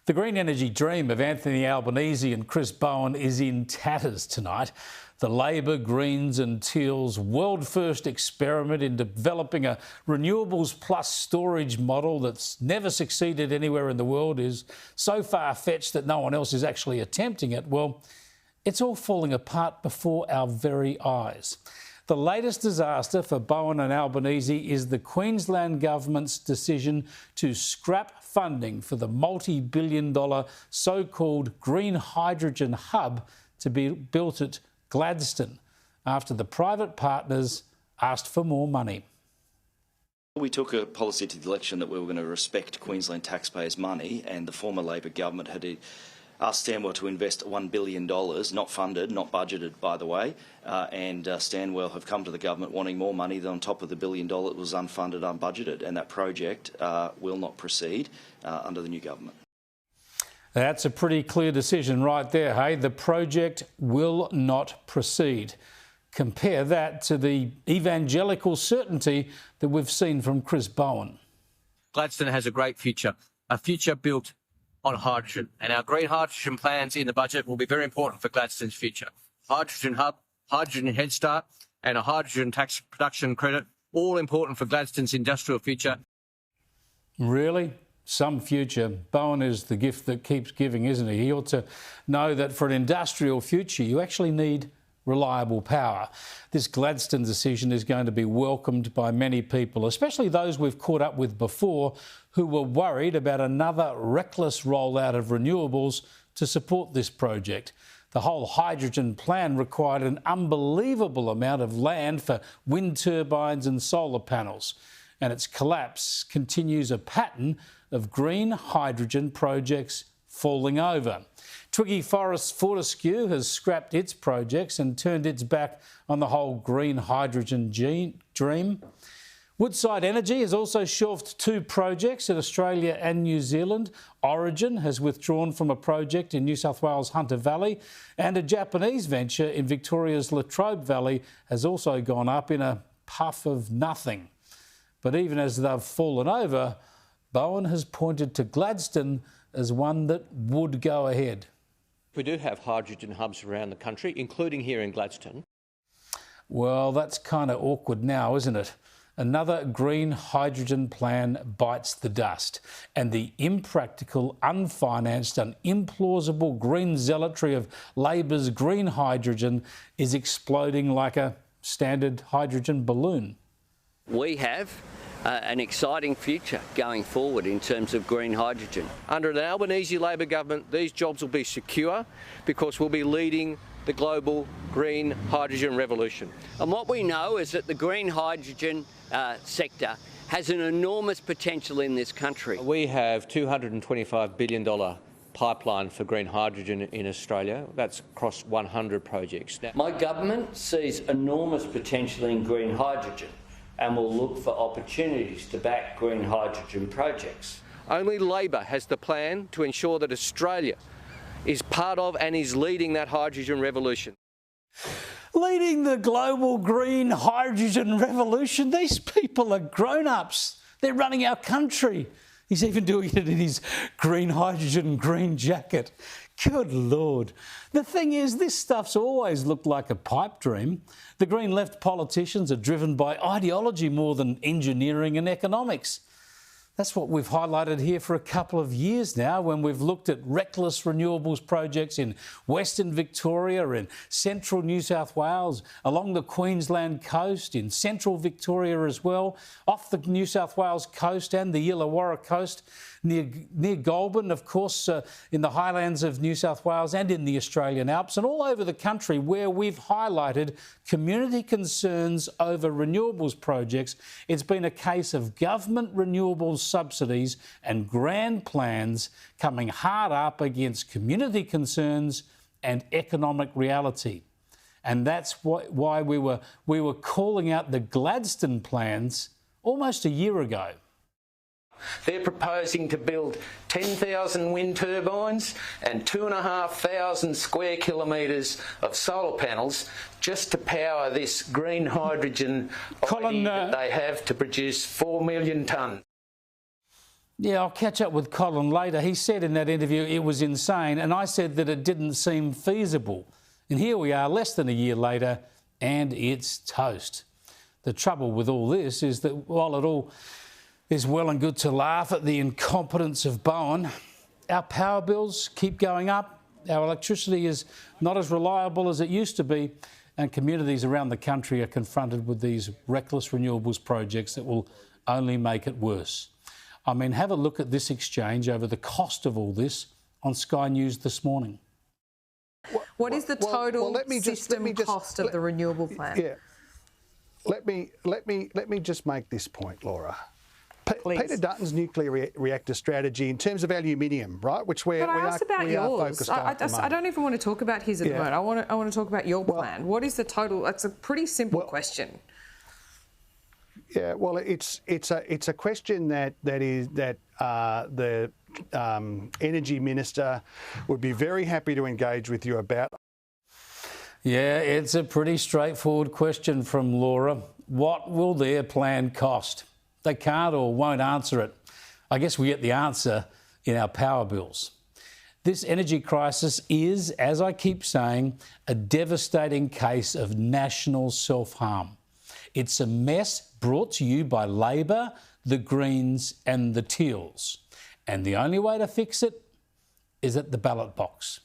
The green energy dream of Anthony Albanese and Chris Bowen is in tatters tonight. The Labor, Greens and Teals world-first experiment in developing a renewables-plus-storage model that's never succeeded anywhere in the world is so far-fetched that no one else is actually attempting it. Well, it's all falling apart before our very eyes. The latest disaster for Bowen and Albanese is the Queensland Government's decision to scrap funding for the multi-billion-dollar so-called green hydrogen hub to be built at Gladstone after the private partners asked for more money. We took a policy to the election that we were going to respect Queensland taxpayers' money, and the former Labor government had asked Stanwell to invest $1 billion, not funded, not budgeted, by the way, and Stanwell have come to the government wanting more money than on top of the $1 billion that was unfunded, unbudgeted, and that project will not proceed under the new government. That's a pretty clear decision right there, hey? The project will not proceed. Compare that to the evangelical certainty that we've seen from Chris Bowen. Gladstone has a great future, a future built on hydrogen, and our green hydrogen plans in the budget will be very important for Gladstone's future. Hydrogen hub, hydrogen head start and a hydrogen tax production credit, all important for Gladstone's industrial future. Really? Some future. Bowen is the gift that keeps giving, isn't he? He ought to know that for an industrial future you actually need reliable power. This Gladstone decision is going to be welcomed by many people, especially those we've caught up with before who were worried about another reckless rollout of renewables to support this project. The whole hydrogen plan required an unbelievable amount of land for wind turbines and solar panels, and its collapse continues a pattern of green hydrogen projects falling over. Twiggy Forest Fortescue has scrapped its projects and turned its back on the whole green hydrogen dream. Woodside Energy has also shelved 2 projects in Australia and New Zealand. Origin has withdrawn from a project in New South Wales Hunter Valley, and a Japanese venture in Victoria's Latrobe Valley has also gone up in a puff of nothing. But even as they've fallen over, Bowen has pointed to Gladstone as one that would go ahead. We do have hydrogen hubs around the country, including here in Gladstone. Well, that's kind of awkward now, isn't it? Another green hydrogen plan bites the dust, and the impractical, unfinanced and implausible green zealotry of Labor's green hydrogen is exploding like a standard hydrogen balloon. We have an exciting future going forward in terms of green hydrogen. Under an Albanese Labor government, these jobs will be secure because we'll be leading the global green hydrogen revolution. And what we know is that the green hydrogen sector has an enormous potential in this country. We have $225 billion pipeline for green hydrogen in Australia. That's across 100 projects. Now, my government sees enormous potential in green hydrogen and will look for opportunities to back green hydrogen projects. only Labor has the plan to ensure that Australia is part of and is leading that hydrogen revolution. Leading the global green hydrogen revolution? These people are grown-ups. They're running our country. He's even doing it in his green hydrogen green jacket. Good Lord. The thing is, this stuff's always looked like a pipe dream. The Green left politicians are driven by ideology more than engineering and economics. That's what we've highlighted here for a couple of years now when we've looked at reckless renewables projects in Western Victoria, in central New South Wales, along the Queensland coast, in central Victoria as well, off the New South Wales coast and the Illawarra coast, near Goulburn, of course, in the highlands of New South Wales and in the Australian Alps, and all over the country where we've highlighted community concerns over renewables projects. It's been a case of government renewables subsidies and grand plans coming hard up against community concerns and economic reality. And that's why we were calling out the Gladstone plans almost a year ago. They're proposing to build 10,000 wind turbines and 2,500 square kilometres of solar panels just to power this green hydrogen that they have to produce 4 million tonnes. Yeah, I'll catch up with Colin later. He said in that interview it was insane, and I said that it didn't seem feasible. And here we are, less than a year later, and it's toast. The trouble with all this is that while it all is well and good to laugh at the incompetence of Bowen, our power bills keep going up, our electricity is not as reliable as it used to be, and communities around the country are confronted with these reckless renewables projects that will only make it worse. I mean, have a look at this exchange over the cost of all this on Sky News this morning. What is the total system cost of the renewable plan? Yeah. Let me just make this point, Laura. Peter Dutton's nuclear reactor strategy in terms of aluminium, right, which we are focused on. I don't even want to talk about his at the moment. I want to talk about your plan. What is the total? That's a pretty simple question. Yeah, well, it's a question that the Energy Minister would be very happy to engage with you about. Yeah, it's a pretty straightforward question from Laura. What will their plan cost? They can't or won't answer it. I guess we get the answer in our power bills. This energy crisis is, as I keep saying, a devastating case of national self-harm. It's a mess brought to you by Labor, the Greens and the Teals. And the only way to fix it is at the ballot box.